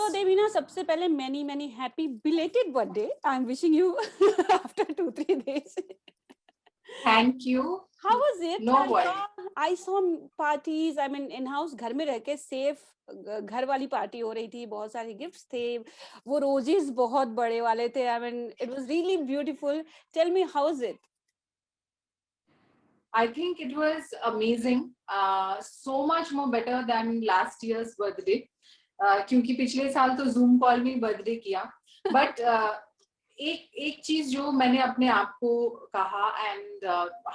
So Devina, सबसे पहले many happy belated birthday. I'm wishing you after 2-3 days. Thank you. How was it? No worry. I saw parties. I mean, in house घर में रह के safe घर वाली party हो रही थी. बहुत सारे गिफ्ट्स थे. वो रोजेस बहुत बड़े वाले थे. I mean, it was really beautiful. Tell me, how was it? I think it was amazing. So much more better than last year's birthday. क्योंकि पिछले साल तो Zoom कॉल में बर्थडे किया. But एक चीज जो मैंने अपने आप को कहा and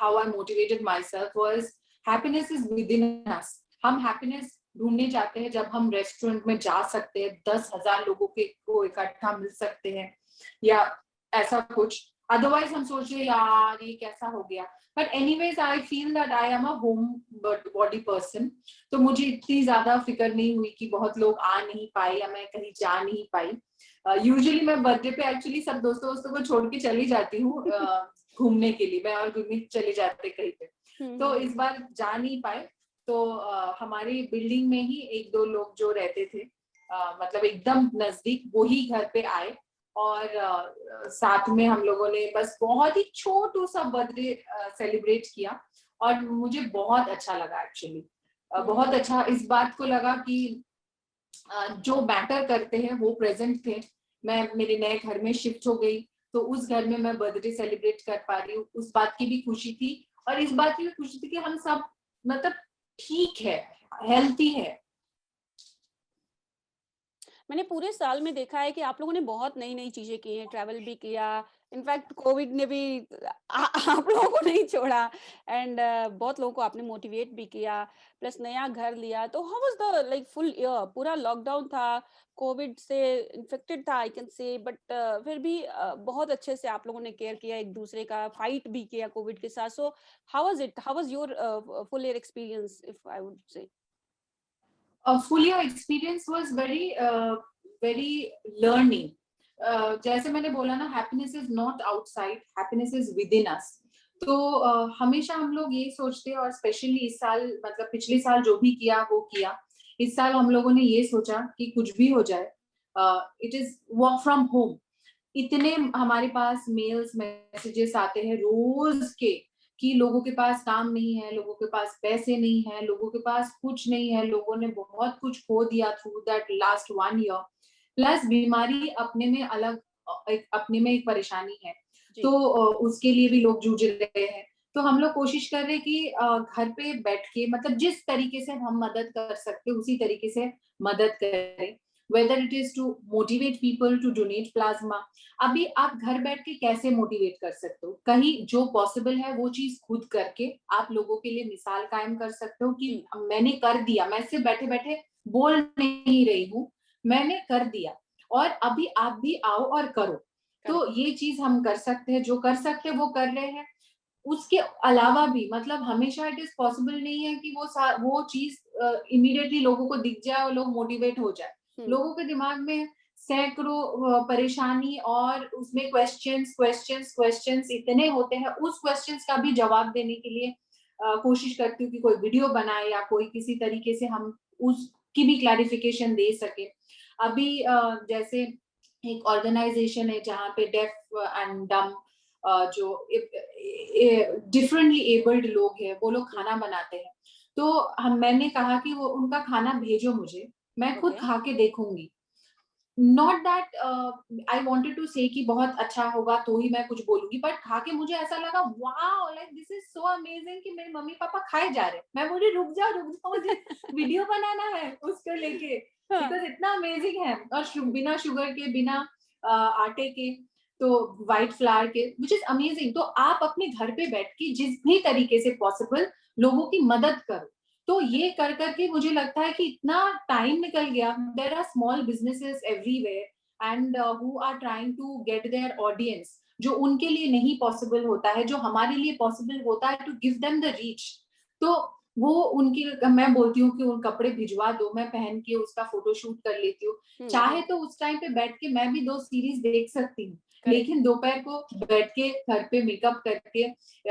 how I motivated myself was happiness is within us. हम happiness ढूंढने जाते हैं जब हम रेस्टोरेंट में जा सकते हैं, 10,000 लोगों को इकट्ठा मिल सकते हैं या ऐसा कुछ. अदरवाइज हम सोचे यार ये कैसा हो गया. But anyways I feel that I am a home body person. तो मुझे इतनी ज्यादा फिक्र नहीं हुई कि बहुत लोग आ नहीं पाए या मैं कहीं जा नहीं पाई. यूजुअली मैं बर्थडे पे एक्चुअली सब दोस्तों को छोड़ के चली जाती हूँ घूमने के लिए. मैं और गुरमीत चले जाते कहीं पे. तो इस बार जा नहीं पाए. तो हमारी बिल्डिंग में ही एक दो लोग जो रहते थे मतलब एकदम नजदीक, वो ही घर पे आए और साथ में हम लोगों ने बस बहुत ही छोटू सा बर्थडे सेलिब्रेट किया. और मुझे बहुत अच्छा लगा एक्चुअली. बहुत अच्छा इस बात को लगा कि जो मैटर करते हैं वो प्रेजेंट थे. मैं मेरे नए घर में शिफ्ट हो गई तो उस घर में मैं बर्थडे सेलिब्रेट कर पा रही हूँ. उस बात की भी खुशी थी और इस बात की भी खुशी थी कि हम सब मतलब ठीक है, हेल्थी है. मैंने पूरे साल में देखा है कि आप लोगों ने बहुत नई चीजें की हैं. ट्रैवल भी किया. इनफैक्ट कोविड ने भी आप लोगों को नहीं छोड़ा. एंड बहुत लोगों को आपने मोटिवेट भी किया. प्लस नया घर लिया. तो how was the like full year? पूरा लॉकडाउन था. कोविड से इन्फेक्टेड था आई कैन से. बट फिर भी बहुत अच्छे से आप लोगों ने केयर किया एक दूसरे का. फाइट भी किया कोविड के साथ. So how was it? How was your full year experience if I would say? Full year experience was very learning. जैसे मैंने बोला ना, happiness is not outside, happiness is within us. तो हमेशा हम लोग ये सोचते हैं और स्पेशली इस साल मतलब पिछले साल जो भी किया वो किया. इस साल हम लोगों ने ये सोचा कि कुछ भी हो जाए it is work from home. इतने हमारे पास मेल्स मैसेजेस आते हैं रोज के कि लोगों के पास काम नहीं है, लोगों के पास पैसे नहीं है, लोगों के पास कुछ नहीं है. लोगों ने बहुत कुछ खो दिया through that last 1 year. Plus बीमारी अपने में अलग अपने में एक परेशानी है. तो उसके लिए भी लोग जूझ रहे हैं. तो हम लोग कोशिश कर रहे हैं कि घर पे बैठ के मतलब जिस तरीके से हम मदद कर सकते उसी तरीके से मदद करें. whether it is to motivate people to donate plasma. अभी आप घर बैठ के कैसे मोटिवेट कर सकते हो? कहीं जो पॉसिबल है वो चीज खुद करके आप लोगों के लिए मिसाल कायम कर सकते हो कि मैंने कर दिया. मैं सिर्फ बैठे बैठे बोल नहीं रही हूँ, मैंने कर दिया और अभी आप भी आओ और करो. तो ये चीज हम कर सकते हैं. जो कर सकते हैं वो कर रहे हैं. उसके अलावा भी मतलब हमेशा इट इज पॉसिबल नहीं है कि वो चीज इमीडिएटली लोगों को दिख जाए और लोग मोटिवेट हो जाए. लोगों के दिमाग में सैकड़ों परेशानी और उसमें क्वेश्चंस इतने होते हैं. उस क्वेश्चंस का भी जवाब देने के लिए कोशिश करती हूँ कि कोई वीडियो बनाए या कोई किसी तरीके से हम उसकी भी क्लैरिफिकेशन दे सके. अभी जैसे एक ऑर्गेनाइजेशन है जहाँ पे डेफ एंड डम जो डिफरेंटली एबल्ड लोग हैं वो लोग खाना बनाते हैं. तो मैंने कहा कि वो उनका खाना भेजो मुझे, मैं खुद खा के देखूंगी. Not that I wanted to say कि बहुत अच्छा होगा तो ही मैं कुछ बोलूंगी, बट खा के मुझे ऐसा लगा wow like this is so amazing कि मेरे मम्मी पापा खाए जा रहे. मैं बोली रुक जाओ मुझे वीडियो बनाना है उसको लेके बिकॉज इतना अमेजिंग है. और बिना शुगर के बिना आटे के तो व्हाइट फ्लावर के विच इज अमेजिंग. तो आप अपने घर पे बैठ के जिस भी तरीके से पॉसिबल लोगों की मदद करो. तो ये कर करके मुझे लगता है कि इतना टाइम निकल गया. There are small businesses everywhere and who are trying to get their audience, जो उनके लिए नहीं पॉसिबल होता है, जो हमारे लिए पॉसिबल होता है to give them the reach. तो वो उनकी मैं बोलती हूँ कि उन कपड़े भिजवा दो, मैं पहन के उसका फोटो शूट कर लेती हूँ. चाहे तो उस टाइम पे बैठ के मैं भी 2 सीरीज देख सकती हूँ, लेकिन दोपहर को बैठ के घर पे मेकअप करके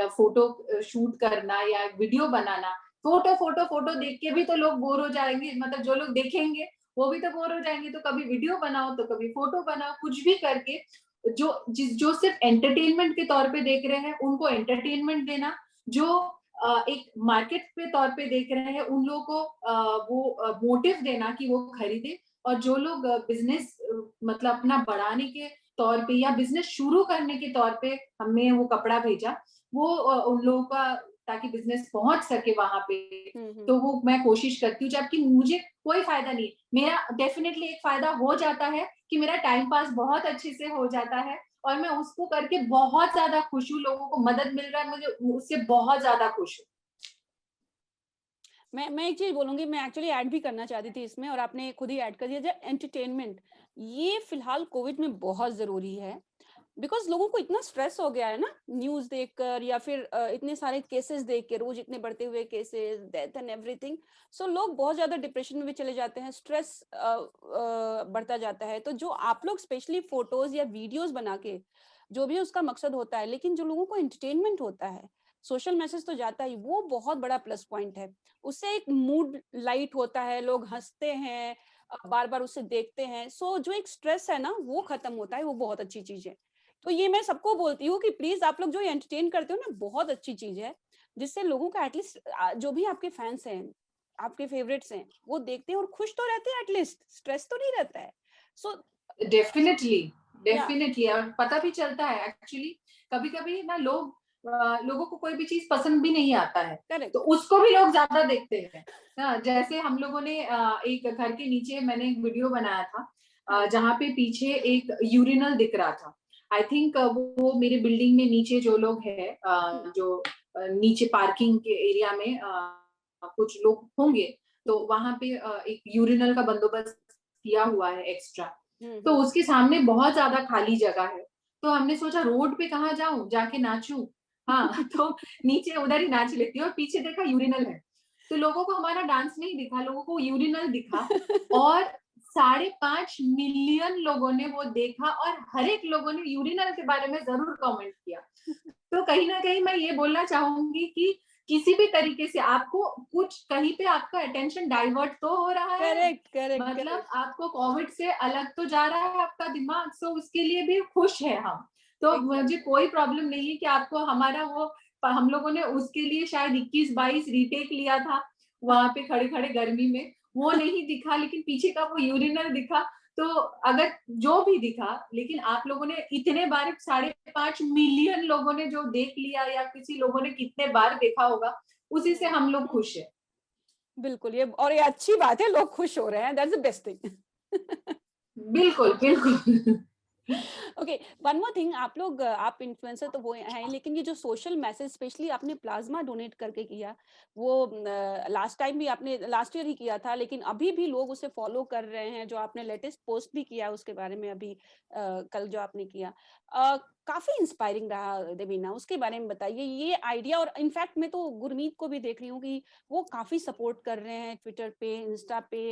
फोटो शूट करना या वीडियो बनाना, फोटो देख के भी तो लोग बोर हो जाएंगे. मतलब जो लोग देखेंगे वो भी तो बोर हो जाएंगे, तो कभी वीडियो बनाओ तो कभी फोटो बनाओ, कुछ भी करके जो सिर्फ एंटरटेनमेंट के तौर पे देख रहे हैं उनको एंटरटेनमेंट देना, जो एक मार्केट पे तौर पे देख रहे हैं उन लोगों को वो मोटिव देना कि वो खरीदे, और जो लोग बिजनेस मतलब अपना बढ़ाने के तौर पे या बिजनेस शुरू करने के तौर पे हमें वो कपड़ा भेजा, वो उन लोगों का ताकि बिजनेस पहुंच सके वहां पे, तो वो मैं कोशिश करती हूँ, जबकि मुझे कोई फायदा नहीं, मेरा डेफिनेटली एक फायदा हो जाता है कि मेरा टाइम पास बहुत अच्छे से हो जाता है, और मैं उसको करके बहुत ज्यादा खुश हूँ, लोगों को मदद मिल रहा है मुझे, उससे बहुत ज्यादा खुश हूँ। मैं एक चीज़ बोलूँगी, मैं एक्चुअली ऐड भी करना चाहती थी इसमें और आपने खुद ही ऐड कर दिया, जो एंटरटेनमेंट, ये फ़िलहाल कोविड में बहुत ज़रूरी है। बिकॉज़ लोगों को इतना स्ट्रेस हो गया है ना, न्यूज़ देखकर या फिर इतने सारे केसेज़ देख के, रोज़ इतने बढ़ते हुए केसेज़, डेथ एंड एवरीथिंग। सो लोग बहुत ज़्यादा डिप्रेशन में भी चले जाते हैं, स्ट्रेस बढ़ता जाता है। तो जो आप लोग स्पेशली फ़ोटोज़ या वीडियोज़ बना के, जो भी उसका मकसद होता है, लेकिन जो लोगों को एंटरटेनमेंट होता है, सोशल मैसेज तो जाता ही, वो बहुत बड़ा प्लस पॉइंट है। उससे एक मूड लाइट होता है, लोग हँसते हैं, बार-बार उसे देखते हैं। सो जो एक स्ट्रेस है ना, वो खत्म होता है, वो बहुत अच्छी चीज़ है। तो ये मैं सबको बोलती हूँ कि प्लीज़ आप लोग जो एंटरटेन करते हो ना, बहुत अच्छी चीज़ है, जिससे लोगों का एटलीस्ट जो भी आपके फैन्स हैं, आपके फेवरेट्स हैं, वो देखते हैं और खुश तो रहते हैं एटलीस्ट, स्ट्रेस तो नहीं रहता है। सो डेफिनेटली, या डेफिनेटली, और पता भी चलता है एक्चुअली, कभी कभी ना लोगों को कोई भी चीज पसंद भी नहीं आता है, तो करेक्ट। उसको भी लोग ज्यादा देखते हैं। हाँ, जैसे हम लोगों ने एक घर के नीचे मैंने एक वीडियो बनाया था, हुँ, जहाँ पे पीछे एक यूरिनल दिख रहा था। आई थिंक वो मेरे बिल्डिंग में नीचे जो लोग हैं, हुँ, जो नीचे पार्किंग के एरिया में कुछ लोग होंगे, तो हुँ, वहां पे एक यूरिनल का बंदोबस्त किया हुआ है एक्स्ट्रा, हुँ, तो हुँ। उसके सामने बहुत ज्यादा खाली जगह है, तो हमने सोचा रोड पे कहाँ जाऊं, जाके नाचूं। हाँ, तो नीचे उधर ही नाच लेती हूँ, और पीछे देखा यूरिनल है, तो लोगों को हमारा डांस नहीं दिखा, लोगों को यूरिनल दिखा, और 5.5 मिलियन लोगों ने वो देखा, और हर एक लोगों ने यूरिनल के बारे में जरूर कमेंट किया। तो कहीं ना कहीं मैं ये बोलना चाहूंगी कि किसी भी तरीके से आपको कुछ कहीं पे आपका अटेंशन डाइवर्ट तो हो रहा है, करेक्ट, करेक्ट, मतलब करेक्ट। आपको कोविड से अलग तो जा रहा है आपका दिमाग, सो उसके लिए भी खुश है हम। तो मुझे एग्ज़ैक्टली। कोई प्रॉब्लम नहीं है कि आपको हमारा वो, हम लोगों ने उसके लिए शायद 21-22 रीटेक लिया था वहां पे खड़े खड़े गर्मी में, वो नहीं दिखा, लेकिन पीछे का वो यूरिनल दिखा। तो अगर जो भी दिखा, लेकिन आप लोगों ने इतने बार, 5.5 मिलियन लोगों ने जो देख लिया, या किसी लोगों ने कितने बार देखा होगा, उसी से हुँ, हम लोग खुश है। बिल्कुल, ये और ये अच्छी बात है, लोग खुश हो रहे हैं, दैट्स द बेस्ट थिंग। बिल्कुल, बिल्कुल। ओके, वन मोर थिंग, आप लोग आप इन्फ्लुएंसर तो वो हैं, लेकिन ये जो सोशल मैसेज स्पेशली आपने प्लाज्मा डोनेट करके किया, वो लास्ट टाइम भी आपने लास्ट ईयर ही किया था, लेकिन अभी भी लोग उसे फॉलो कर रहे हैं, जो आपने लेटेस्ट पोस्ट भी किया उसके बारे में अभी कल जो आपने किया, काफी इंस्पायरिंग रहा देवीना, उसके बारे में बताइए ये आइडिया। और इनफैक्ट मैं तो गुरमीत को भी देख रही हूँ कि वो काफी सपोर्ट कर रहे हैं ट्विटर पे, इंस्टा पे,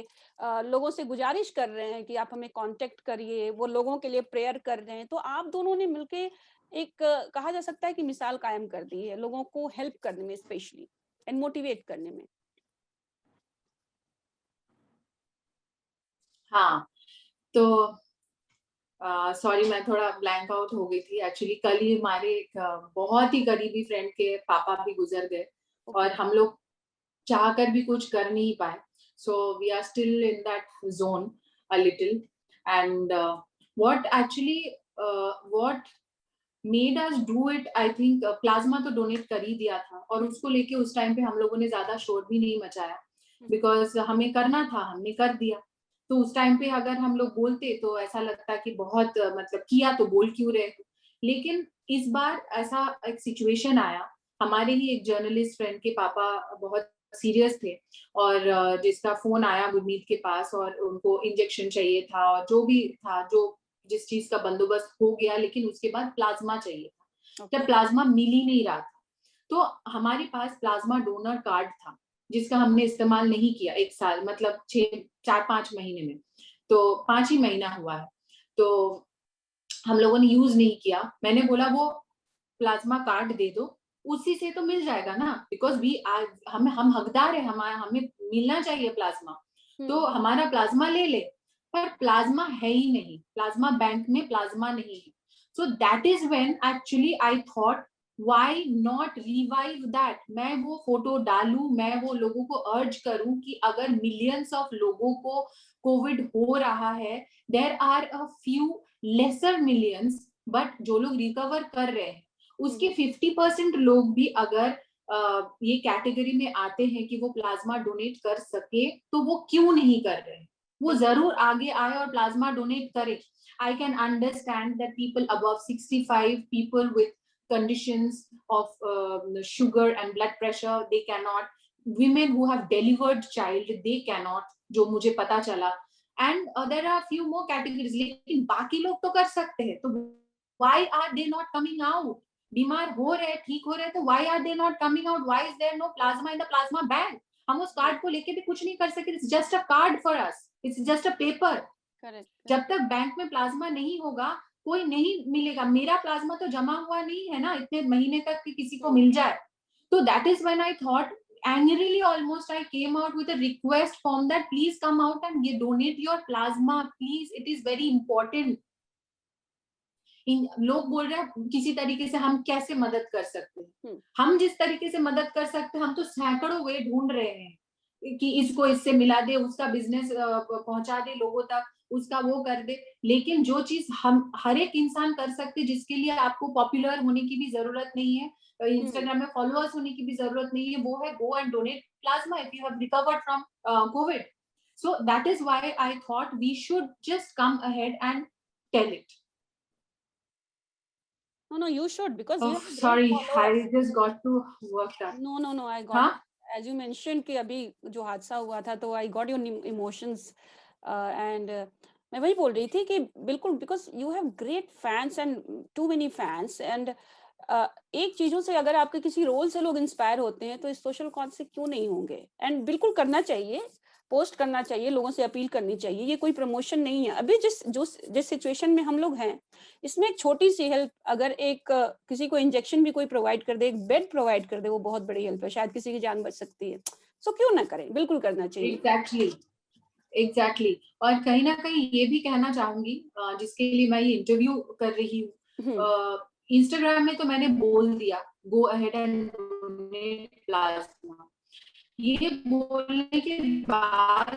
लोगों से गुजारिश कर रहे हैं कि आप हमें कांटेक्ट करिए, वो लोगों के लिए प्रेयर कर रहे हैं। तो आप दोनों ने मिलके एक कहा जा सकता है कि मिसाल कायम कर दी है लोगों को हेल्प करने में स्पेशली एंड मोटिवेट करने में। हाँ, तो सॉरी, मैं थोड़ा ब्लैंक आउट हो गई थी एक्चुअली, कल ही हमारे एक बहुत ही करीबी फ्रेंड के पापा भी गुजर गए, और ओके। हम लोग चाह कर भी कुछ कर नहीं पाए, so we are still in that zone a little, and what actually what made us do it, I think plasma तो डोनेट कर ही दिया था, और हुँ, उसको लेके उस टाइम पे हम लोगों ने ज्यादा शोर भी नहीं मचाया, हुँ, बिकॉज हमें करना था, हमने कर दिया। तो उस टाइम पे अगर हम लोग बोलते तो ऐसा लगता कि बहुत मतलब किया तो बोल क्यों रहे हो, लेकिन इस बार ऐसा एक सिचुएशन आया, हमारे ही एक जर्नलिस्ट फ्रेंड के पापा बहुत सीरियस थे, और जिसका फोन आया गुरमीत के पास, और उनको इंजेक्शन चाहिए था, और जो भी था, जो जिस चीज का बंदोबस्त हो गया, लेकिन उसके बाद प्लाज्मा चाहिए था, जब ओके। प्लाज्मा मिल ही नहीं रहा था, तो हमारे पास प्लाज्मा डोनर कार्ड था, जिसका हमने इस्तेमाल नहीं किया 1 साल, मतलब 4-5 महीने में, तो 5 ही महीना हुआ है, तो हम लोगों ने यूज नहीं किया। मैंने बोला वो प्लाज्मा कार्ड दे दो, उसी से तो मिल जाएगा ना, बिकॉज वी आज हम हकदार है, हमारा हमें मिलना चाहिए प्लाज्मा। तो हमारा प्लाज्मा ले ले, पर प्लाज्मा है ही नहीं, प्लाज्मा बैंक में प्लाज्मा नहीं है. सो that is when actually I thought why not revive that. मैं वो फोटो डालूं, मैं वो लोगों को अर्ज करूं कि अगर मिलियंस ऑफ लोगों को कोविड हो रहा है, there are a few lesser millions, but जो लोग रिकवर कर रहे हैं उसके 50% लोग भी अगर ये कैटेगरी में आते हैं कि वो प्लाज्मा डोनेट कर सके, तो वो क्यों नहीं कर रहे हैं. वो जरूर आगे आए और प्लाज्मा डोनेट करे. I can understand that people above 65, people with conditions of sugar and blood pressure, they cannot. Women who have delivered child, they cannot, जो मुझे पता चला. And there are few more categories, लेकिन बाकी लोग तो कर सकते हैं. तो why are they not coming out? बीमार हो रहे, ठीक हो रहे, तो why are they not coming out? Why is there no plasma in the plasma bank? हम उस कार्ड को लेके भी कुछ नहीं कर सके. It's just a card for us. It's just a paper. Correct. जब तक बैंक में प्लाज्मा नहीं होगा, कोई नहीं मिलेगा. मेरा प्लाज्मा तो जमा हुआ नहीं है ना इतने महीने तक कि किसी को मिल जाए. तो that is when I thought, angrily almost, I came out with a request form that please come out and donate your plasma, please, it is very important. लोग बोल रहे हैं किसी तरीके से हम कैसे मदद कर सकते हैं. हम जिस तरीके से मदद कर सकते हैं, हम तो सैकड़ों वे ढूंढ रहे हैं कि इसको इससे मिला दे, उसका बिजनेस पहुंचा दे लोगों तक, उसका वो कर दे. लेकिन जो चीज हम हर एक इंसान कर सकते, जिसके लिए आपको पॉपुलर होने की भी जरूरत नहीं है, इंस्टाग्राम में फॉलोअर्स होने की भी जरूरत नहीं है, वो है go and donate plasma if you have recovered from Covid. So that is why I thought we should just come ahead and tell it. No, you should, because you Oh, have great sorry, followers. I just got to work that. No, I got हाँ? it. As you mentioned कि अभी जो हादसा हुआ था, तो I got your emotions, and मैं वही बोल रही थी कि बिल्कुल, because you have great fans and too many fans, and एक चीजों से अगर आपके किसी रोल से लोग इंस्पायर होते हैं, तो इस सोशल कॉज से क्यों नहीं होंगे. एंड बिल्कुल करना चाहिए, पोस्ट करना चाहिए, लोगों से अपील करनी चाहिए. ये कोई प्रमोशन नहीं है. अभी जिस सिचुएशन में हम लोग हैं, इसमें एक छोटी सी हेल्प, अगर एक किसी को इंजेक्शन भी कोई प्रोवाइड कर दे, एक बेड प्रोवाइड कर दे, वो बहुत बड़ी हेल्प है. शायद किसी की जान बच सकती है. सो क्यों ना करें, बिल्कुल करना चाहिए. एग्जैक्टली. और कहीं ना कहीं ये भी कहना चाहूंगी, जिसके लिए मैं ये इंटरव्यू कर रही हूँ, इंस्टाग्राम में तो मैंने बोल दिया go ahead and donate plasma. ये बोलने के बाद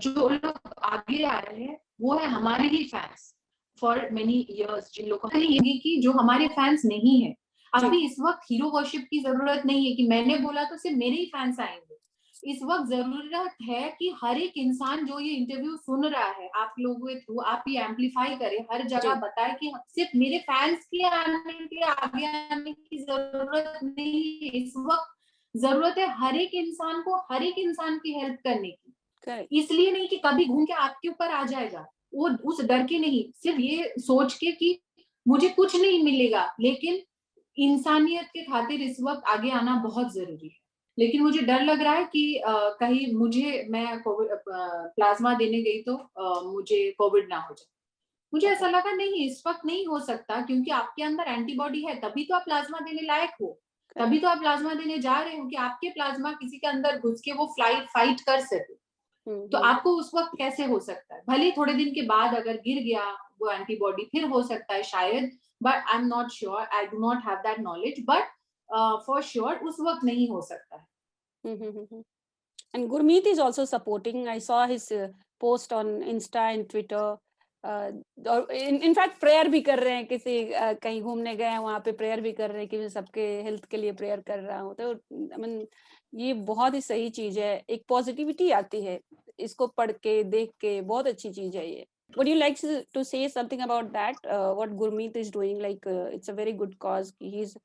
जो लोग आगे आ रहे हैं वो है हमारे ही फैंस फॉर मेनी इयर्स, जिन लोगों को ये कि जो हमारे फैंस नहीं है. अभी इस वक्त हीरो वर्शिप की जरूरत नहीं है कि मैंने बोला तो सिर्फ मेरे ही फैंस आएंगे. इस वक्त जरूरत है कि हर एक इंसान जो ये इंटरव्यू सुन रहा है, आप लोगों के थ्रू आप ये एम्पलीफाई करें, हर जगह बताए कि सिर्फ मेरे फैंस के आगे आने की जरूरत नहीं है. इस वक्त जरूरत है हर एक इंसान को, हर एक इंसान की हेल्प करने की. इसलिए नहीं कि कभी घूम के आपके ऊपर आ जाएगा, वो उस डर के नहीं, सिर्फ ये सोच के कि मुझे कुछ नहीं मिलेगा, लेकिन इंसानियत के खातिर इस वक्त आगे आना बहुत जरूरी है. लेकिन मुझे डर लग रहा है कि कहीं मैं कोविड प्लाज्मा देने गई तो मुझे कोविड ना हो जाए. मुझे ऐसा लगा नहीं, इस वक्त नहीं हो सकता, क्योंकि आपके अंदर एंटीबॉडी है, तभी तो आप प्लाज्मा देने लायक हो, तभी तो आप प्लाज्मा देने जा रहे हो कि आपके प्लाज्मा किसी के अंदर घुस के वो फाइट कर सके. तो आपको उस वक्त कैसे हो सकता है? भले थोड़े दिन के बाद अगर गिर गया वो एंटीबॉडी, फिर हो सकता है शायद, but I am not sure, I do not have that knowledge, but for sure उस वक्त नहीं हो सकता है. And Gurmeet is also supporting. I saw his post on Insta and Twitter. और इनफैक्ट प्रेयर भी कर रहे हैं, किसी कहीं घूमने गए हैं वहाँ पे प्रेयर भी कर रहे हैं कि मैं सबके हेल्थ के लिए प्रेयर कर रहा हूँ. तो आई मीन ये बहुत ही सही चीज है, एक पॉजिटिविटी आती है इसको पढ़ के, देख के. बहुत अच्छी चीज है ये. Would you like to say something about that? What Gurmeet is doing, like it's a very good cause. He's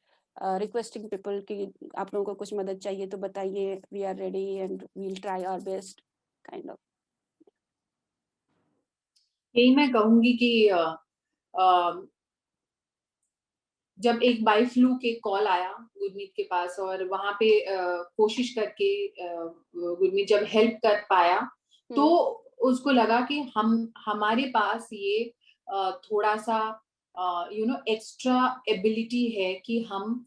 requesting people कि आप लोगों को कुछ मदद चाहिए तो बताइए, we are ready and we'll try our best, kind of. यही मैं कहूंगी कि जब एक बाई फ्लू के कॉल आया गुरमीत के पास, और वहां पे कोशिश करके गुरमीत जब हेल्प कर पाया, तो उसको लगा कि हमारे पास ये थोड़ा सा एक्स्ट्रा एबिलिटी है कि हम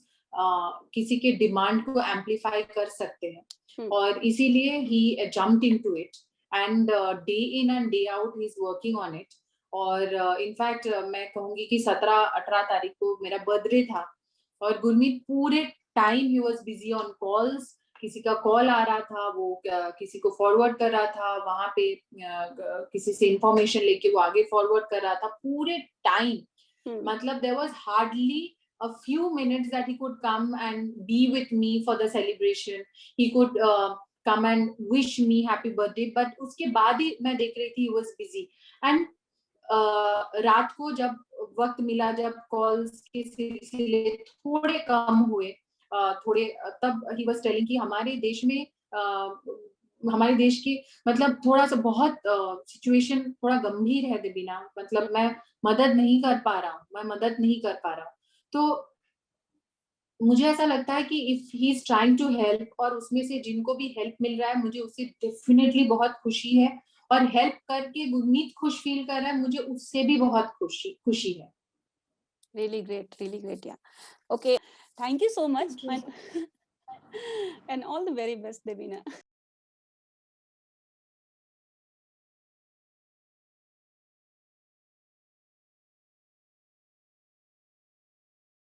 किसी के डिमांड को एम्पलीफाई कर सकते हैं. और इसीलिए he jumped into it and day in and day out he is working on it. और इनफैक्ट मैं कहूंगी कि 17-18 तारीख को मेरा बर्थडे था और गुरमीत पूरे time he was busy on calls, किसी का कॉल आ रहा था वो किसी को फॉरवर्ड कर रहा था, वहां पे किसी से इंफॉर्मेशन लेके वो आगे फॉरवर्ड कर रहा था पूरे टाइम। मतलब there was hardly a few minutes that he could come and be with me for the celebration. He could come and wish me happy birthday, but उसके बाद ही मैं देख रही थी he was busy. And रात को जब वक्त मिला, जब कॉल्स के सिलसिले थोड़े कम हुए, थोड़े तब ही वाज टेलिंग कि हमारे देश की मतलब थोड़ा सा बहुत सिचुएशन थोड़ा गंभीर है देबीना, मतलब मैं मदद नहीं कर पा रहा हूँ, मैं मदद नहीं कर पा रहा हूँ। तो मुझे ऐसा लगता है कि if he is trying to help और उसमें से जिनको भी हेल्प मिल रहा है मुझे उससे डेफिनेटली बहुत खुशी है, और हेल्प करके गुरमीत खुश फील कर रहा है मुझे उससे भी बहुत खुशी खुशी है। Really great, yeah. Okay, thank you so much, and all the very best, Devina.